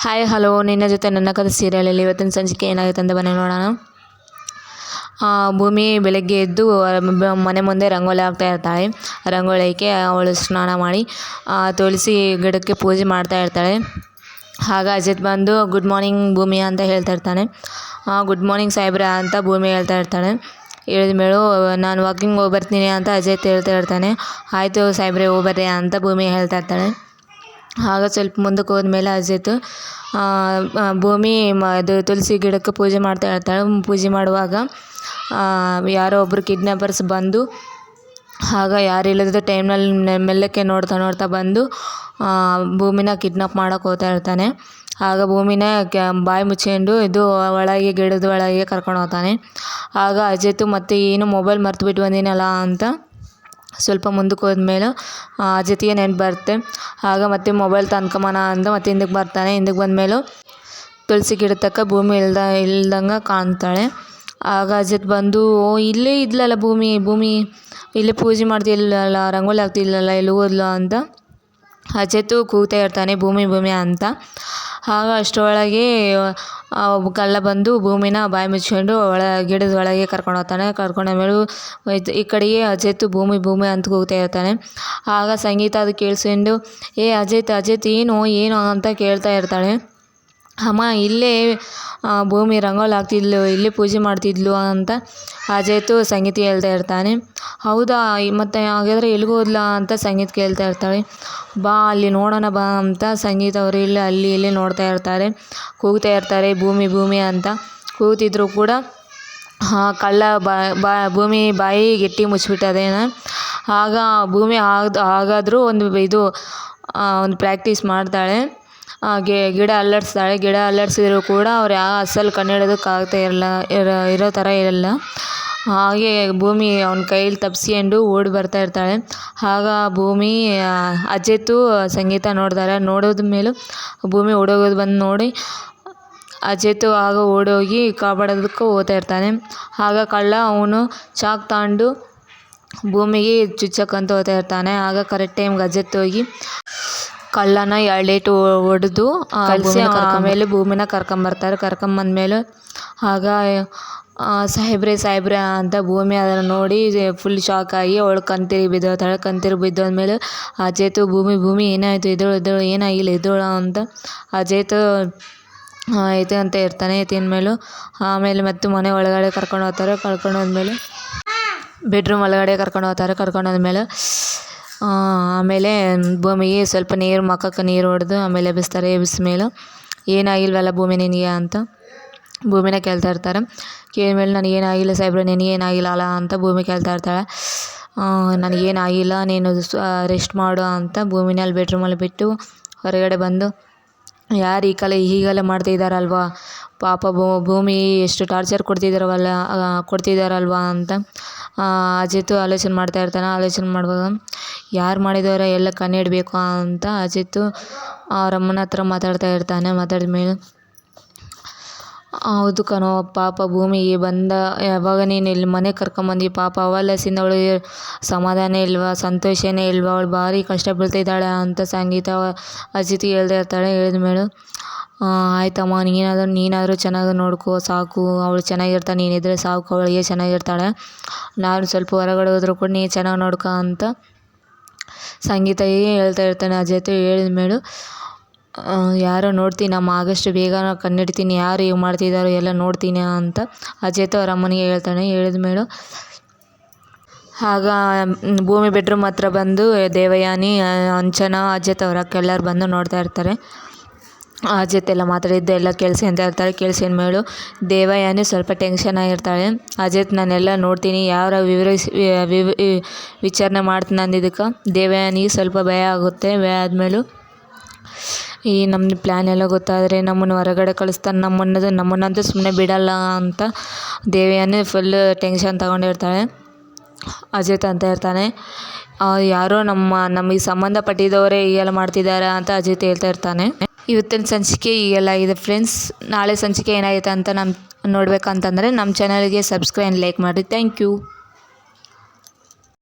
Hi hello, ನಿನ್ನ ಜೊತೆ ನನ್ನ ಕಥೆ ಸೀರಿಯಲಲ್ಲಿ ಇವತ್ತಿನ ಸಂಚಿಕೆ ಏನಾಗುತ್ತೆ ಅಂತ ಬನ್ನಿ ನೋಡೋಣ. ಭೂಮಿ ಬೆಳಗ್ಗೆ ಎದ್ದು ಮನೆ ಮುಂದೆ ರಂಗೋಲಿ ಹಾಕ್ತಾ ಇರ್ತಾಳೆ. ರಂಗೋಲಿಗೆ ಅವಳು ಸ್ನಾನ ಮಾಡಿ ತುಳಸಿ ಗಿಡಕ್ಕೆ ಪೂಜೆ ಮಾಡ್ತಾ ಇರ್ತಾಳೆ. ಆಗ ಅಜಿತ್ ಬಂದು ಗುಡ್ ಮಾರ್ನಿಂಗ್ ಭೂಮಿ ಅಂತ ಹೇಳ್ತಾ ಇರ್ತಾನೆ. ಗುಡ್ ಮಾರ್ನಿಂಗ್ ಸಾಹೇಬ್ರೆ ಅಂತ ಭೂಮಿ ಹೇಳ್ತಾ ಇರ್ತಾಳೆ. ಹೇಳಿದ ಮೇಲೂ ನಾನು ವಾಕಿಂಗ್ ಹೋಗಿ ಬರ್ತೀನಿ ಅಂತ ಅಜಿತ್ ಹೇಳ್ತಾ ಇರ್ತಾನೆ. ಆಯಿತು ಸಾಹೇಬ್ರೆ ಹೋಗ್ಬರ್ರಿ ಅಂತ ಭೂಮಿ ಹೇಳ್ತಾ ಇರ್ತಾಳೆ. ಆಗ ಸ್ವಲ್ಪ ಮುಂದಕ್ಕೆ ಹೋದ್ಮೇಲೆ ಅಜಿತ್ ಭೂಮಿ ಅದು ತುಳಸಿ ಗಿಡಕ್ಕೆ ಪೂಜೆ ಮಾಡ್ತಾ ಇರ್ತಾಳೆ. ಪೂಜೆ ಮಾಡುವಾಗ ಯಾರೋ ಒಬ್ಬರು ಕಿಡ್ನ್ಯಾಪರ್ಸ್ ಬಂದು ಆಗ ಯಾರು ಇಲ್ಲದ ಟೈಮ್ನಲ್ಲಿ ಮೆಲ್ಲಕ್ಕೆ ನೋಡ್ತಾ ಬಂದು ಭೂಮಿನ ಕಿಡ್ನಾಪ್ ಮಾಡೋಕೆ ಹೋಗ್ತಾ ಇರ್ತಾನೆ. ಆಗ ಭೂಮಿನ ಬಾಯಿ ಮುಚ್ಕೊಂಡು ಇದು ಒಳಗೆ ಗಿಡದ ಒಳಗೆ ಕರ್ಕೊಂಡು ಹೋಗ್ತಾನೆ. ಆಗ ಅಜಿತ್ ಮತ್ತೆ ಏನು ಮೊಬೈಲ್ ಮರ್ತುಬಿಟ್ಟು ಬಂದಿನಲ್ಲ ಅಂತ ಸ್ವಲ್ಪ ಮುಂದಕ್ಕೆ ಹೋದ್ಮೇಲೆ ಅಜಿತ್ಗೆ ನೆನಪು ಬರುತ್ತೆ. ಆಗ ಮತ್ತೆ ಮೊಬೈಲ್ ತಂದ್ಕೊಂಬನ ಅಂತ ಮತ್ತೆ ಹಿಂದಕ್ಕೆ ಬರ್ತಾನೆ. ಹಿಂದಕ್ಕೆ ಬಂದಮೇಲೆ ತುಳಸಿ ಗಿಡ ತಕ್ಕ ಭೂಮಿ ಇಲ್ದಂಗೆ ಕಾಣ್ತಾಳೆ. ಆಗ ಅಜಿತ್ ಬಂದು ಇಲ್ಲೇ ಇದ್ಲಲ್ಲ ಭೂಮಿ ಇಲ್ಲೇ ಪೂಜೆ ಮಾಡ್ತಿಲ್ಲಲ್ಲ, ರಂಗೋಲಿ ಆಗ್ತಿಲ್ಲಲ್ಲ, ಎಲ್ಲಿ ಹೋದ್ಲ ಅಂತ ಅಜಿತ್ ಕೂಗ್ತಾ ಇರ್ತಾನೆ ಭೂಮಿ ಅಂತ. ಆಗ ಅಷ್ಟರೊಳಗೆ ಒಬ್ಬ ಕಳ್ಳ ಬಂದು ಭೂಮಿನ ಬಾಯಿ ಮುಚ್ಕೊಂಡು ಗಿಡದ ಒಳಗೆ ಕರ್ಕೊಂಡು ಹೋಗ್ತಾನೆ. ಕರ್ಕೊಂಡಾದ್ಮೇಲೆ ಈ ಕಡೆಗೆ ಅಜಿತ್ ಭೂಮಿ ಅಂತ ಕೂಗ್ತಾ ಇರ್ತಾನೆ. ಆಗ ಸಂಗೀತ ಅದು ಕೇಳಿಸ್ಕೊಂಡು ಅಜಿತ್ ಏನು ಅಂತ ಕೇಳ್ತಾ ಇರ್ತಾಳೆ. ಅಮ್ಮ ಇಲ್ಲೇ ಭೂಮಿ ರಂಗೋಲಿ ಹಾಕ್ತಿದ್ಲು, ಇಲ್ಲೇ ಪೂಜೆ ಮಾಡ್ತಿದ್ಲು ಅಂತ ಅಜಿತ್ ಸಂಗೀತ ಹೇಳ್ತಾ ಇರ್ತಾನೆ. ಹೌದಾ, ಮತ್ತು ಹಾಗಾದರೆ ಎಲ್ಲಿಗೆ ಹೋದ್ಲಾ ಅಂತ ಸಂಗೀತ ಕೇಳ್ತಾ ಇರ್ತಾಳೆ. ಬಾ ಅಲ್ಲಿ ನೋಡೋಣ ಬಾ ಅಂತ ಸಂಗೀತ ಅವರು ಇಲ್ಲಿ ನೋಡ್ತಾ ಇರ್ತಾರೆ. ಕೂಗ್ತಾ ಇರ್ತಾರೆ ಭೂಮಿ ಅಂತ. ಕೂಗ್ತಿದ್ರು ಕೂಡ ಕಳ್ಳ ಭೂಮಿ ಬಾಯಿ ಗಟ್ಟಿ ಮುಚ್ಚಿಬಿಟ್ಟದೇನ. ಆಗ ಭೂಮಿ ಹಾಗಾದರೂ ಒಂದು ಪ್ರಾಕ್ಟೀಸ್ ಮಾಡ್ತಾಳೆ. ಗಿಡ ಅಲ್ಲಾಡಿಸ್ತಾಳೆ. ಗಿಡ ಅಲ್ಲಾಡಿಸಿದ್ರು ಕೂಡ ಅವ್ರು ಅಸಲು ಕಣ್ಣಿಡೋದಕ್ಕಾಗ್ತಾ ಇರೋ ಥರ ಇರಲ್ಲ. ಹಾಗೆ ಭೂಮಿ ಅವನ ಕೈಯಲ್ಲಿ ತಪ್ಪಿಸ್ಕೊಂಡು ಓಡಿ ಬರ್ತಾ ಇರ್ತಾಳೆ. ಆಗ ಭೂಮಿ ಅಜಿತ್ ಸಂಗೀತ ನೋಡ್ತಾರೆ. ನೋಡೋದ ಮೇಲೂ ಭೂಮಿ ಓಡೋಗೋದು ಬಂದು ನೋಡಿ ಅಜಿತ್ ಆಗ ಓಡೋಗಿ ಕಾಪಾಡೋದಕ್ಕೆ ಹೋಗ್ತಾ ಇರ್ತಾನೆ. ಆಗ ಕಳ್ಳ ಅವನು ಚಾಕ್ ತಗೊಂಡು ಭೂಮಿಗೆ ಚುಚ್ಚಕ್ಕಂತ ಹೋಗ್ತಾ ಇರ್ತಾನೆ. ಆಗ ಕರೆಕ್ಟ್ ಟೈಮ್ಗೆ ಅಜಿತ್ ಹೋಗಿ ಕಳ್ಳನ 2 ಏಟು ಹೊಡೆದು ಕಳಿಸಿ ಆಮೇಲೆ ಭೂಮಿನ ಕರ್ಕೊಂಬರ್ತಾರೆ. ಕರ್ಕೊಂಬಂದ್ಮೇಲೆ ಆಗ ಸಾಹೇಬ್ರೆ ಅಂತ ಭೂಮಿ ಅದನ್ನು ನೋಡಿ ಫುಲ್ ಶಾಕ್ ಆಗಿ ಅವಳು ಕಣ್ತಿರುಗಿ ಬಿದ್ದೋಗ್ತಾಳೆ. ಕಣ್ತಿರುಗಿ ಬಿದ್ದೋದ್ಮೇಲೆ ಅಜಿತ್ ಭೂಮಿ ಏನಾಯಿತು, ಎದ್ದೇಳು ಏನಾಗಿಲ್ಲ ಎದ್ದೇಳು ಅಂತ ಅಜಿತ್ ಆಯಿತು ಅಂತ ಇರ್ತಾನೆ. ತಿಂದಮೇಲೂ ಆಮೇಲೆ ಮತ್ತೆ ಮನೆ ಒಳಗಡೆ ಕರ್ಕೊಂಡು ಹೋಗ್ತಾರೆ. ಕರ್ಕೊಂಡೋದ್ಮೇಲೆ ಬೆಡ್ರೂಮ್ ಒಳಗಡೆ ಕರ್ಕೊಂಡೋದ್ಮೇಲೆ ಆಮೇಲೆ ಭೂಮಿಗೆ ಸ್ವಲ್ಪ ಮುಖಕ್ಕೆ ನೀರು ಹೊಡೆದು ಆಮೇಲೆ ಎಬ್ಬಿಸ್ತಾರೆ. ಎಬ್ಬಿಸ್ಮೇಲೆ ಏನಾಗಿಲ್ವಲ್ಲ ಭೂಮಿ ನಿನಗೆ ಅಂತ ಭೂಮಿನ ಕೇಳ್ತಾ ಇರ್ತಾರೆ. ಕೇಳಿದ್ಮೇಲೆ ನನಗೇನಾಗಿಲ್ಲ ಸಾಹೇಬ್ರೆ, ನಿನಗೇನಾಗಿಲ್ಲ ಅಲ್ಲ ಅಂತ ಭೂಮಿ ಕೇಳ್ತಾ ಇರ್ತಾಳೆ. ನನಗೇನಾಗಿಲ್ಲ, ನೀನು ರೆಸ್ಟ್ ಮಾಡು ಅಂತ ಭೂಮಿನಲ್ಲಿ ಬೆಡ್ರೂಮಲ್ಲಿ ಬಿಟ್ಟು ಹೊರಗಡೆ ಬಂದು ಯಾರು ಹೀಗೆಲ್ಲ ಮಾಡ್ತಿದ್ದಾರಲ್ವ, ಪಾಪ ಭೂಮಿ ಎಷ್ಟು ಟಾರ್ಚರ್ ಕೊಡ್ತಿದ್ದಾರಲ್ವ ಅಂತ ಅಜಿತ್ ಆಲೋಚನೆ ಮಾಡ್ತಾ ಇರ್ತಾನೆ. ಆಲೋಚನೆ ಮಾಡುವಾಗ ಯಾರು ಮಾಡಿದವರ ಎಲ್ಲ ಕಂಡುಹಿಡಬೇಕು ಅಂತ ಅಜಿತ್ ಅವರಮ್ಮನ ಹತ್ರ ಮಾತಾಡ್ತಾ ಇರ್ತಾನೆ. ಮಾತಾಡಿದ್ಮೇಲೆ ಹೌದು ಕಣೋ, ಪಾಪ ಭೂಮಿಗೆ ಯಾವಾಗ ನೀನು ಇಲ್ಲಿ ಮನೆಗೆ ಕರ್ಕೊಂಬಂದು ಪಾಪ ಅವಲಸಿಂದ ಅವಳಿಗೆ ಸಮಾಧಾನ ಇಲ್ವಾ, ಸಂತೋಷನೇ ಇಲ್ವಾ, ಅವಳು ಭಾರಿ ಕಷ್ಟ ಬೀಳ್ತಿದ್ದಾಳೆ ಅಂತ ಸಂಗೀತ ಅಜಿತ್ಗೆ ಹೇಳ್ತಾ ಇರ್ತಾಳೆ. ಹೇಳಿದ್ಮೇಲೆ ಆಯ್ತಮ್ಮ, ನೀನಾದರೂ ಚೆನ್ನಾಗಿ ನೋಡ್ಕೋ ಸಾಕು, ಅವಳು ಚೆನ್ನಾಗಿರ್ತಾಳೆ, ನೀನಿದ್ರೆ ಸಾಕು, ಅವಳಿಗೆ ಚೆನ್ನಾಗಿರ್ತಾಳೆ, ನಾನು ಸ್ವಲ್ಪ ಹೊರಗಡೆ ಹೋದ್ರೂ ಕೂಡ ನೀನು ಚೆನ್ನಾಗಿ ನೋಡ್ಕೊ ಅಂತ ಸಂಗೀತ ಹೇಳ್ತಾ ಇರ್ತಾನೆ. ಅಜಿತ್ ಹೇಳಿದ್ಮೇಲೆ ಯಾರೋ ನೋಡ್ತೀನಮ್ಮ, ಆದಷ್ಟು ಬೇಗ ಕಂಡುಹಿಡ್ತೀನಿ, ಯಾರು ಹೀಗೆ ಮಾಡ್ತಿದ್ದಾರೋ ಎಲ್ಲ ನೋಡ್ತೀನಿ ಅಂತ ಅಜಿತ್ ಅವ್ರ ಅಮ್ಮನಿಗೆ ಹೇಳ್ತಾನೆ. ಹೇಳಿದ್ಮೇಲೆ ಆಗ ಭೂಮಿ ಬೆಡ್ರೂಮ್ ಹತ್ರ ಬಂದು ದೇವಯಾನಿ, ಅಂಚನ, ಅಜಿತ್ ಅವರ ಎಲ್ಲರೂ ಬಂದು ನೋಡ್ತಾ ಇರ್ತಾರೆ. ಅಜಿತ್ ಎಲ್ಲ ಮಾತಾಡಿದ್ದು ಎಲ್ಲ ಕೇಳಿಸ್ಕೊಂತ ಇರ್ತಾರೆ. ಕೇಳಿಸ್ಕೊಂಡ್ಮೇಲೆ ದೇವಯಾನಿ ಸ್ವಲ್ಪ ಟೆನ್ಷನ್ ಆಗಿರ್ತಾಳೆ. ಅಜಿತ್ ನಾನೆಲ್ಲ ನೋಡ್ತೀನಿ, ಯಾರ ವಿಚಾರಣೆ ಮಾಡ್ತೀನಿ ಅಂದಿದ್ದಕ್ಕೆ ದೇವಯಾನಿಗೆ ಸ್ವಲ್ಪ ಭಯ ಆಗುತ್ತೆ. ಭಯ ಆದಮೇಲೂ ನಮ್ಮ ಪ್ಲ್ಯಾನ್ ಎಲ್ಲ ಗೊತ್ತಾದರೆ ನಮ್ಮನ್ನು ಹೊರಗಡೆ ಕಳಿಸ್ತಾನೆ, ನಮ್ಮನ್ನಂತೂ ಸುಮ್ಮನೆ ಬಿಡಲ್ಲ ಅಂತ ದೇವಯಾನಿ ಫುಲ್ ಟೆನ್ಷನ್ ತಗೊಂಡಿರ್ತಾಳೆ. ಅಜಿತ್ ಅಂತ ಇರ್ತಾನೆ, ಯಾರೋ ನಮಗೆ ಸಂಬಂಧಪಟ್ಟಿದ್ದವರೇ ಹೀಗೆಲ್ಲ ಮಾಡ್ತಿದ್ದಾರೆ ಅಂತ ಅಜಿತ್ ಹೇಳ್ತಾ ಇರ್ತಾನೆ. ಇವತ್ತಿನ ಸಂಚಿಕೆ ಹೀಗೆಲ್ಲ ಇದೆ ಫ್ರೆಂಡ್ಸ್. ನಾಳೆ ಸಂಚಿಕೆ ಏನಾಗುತ್ತೆ ಅಂತ ನೋಡಬೇಕಂತಂದರೆ ನಮ್ಮ ಚಾನಲ್ಗೆ ಸಬ್ಸ್ಕ್ರೈಬ್ ಲೈಕ್ ಮಾಡಿ. Thank you.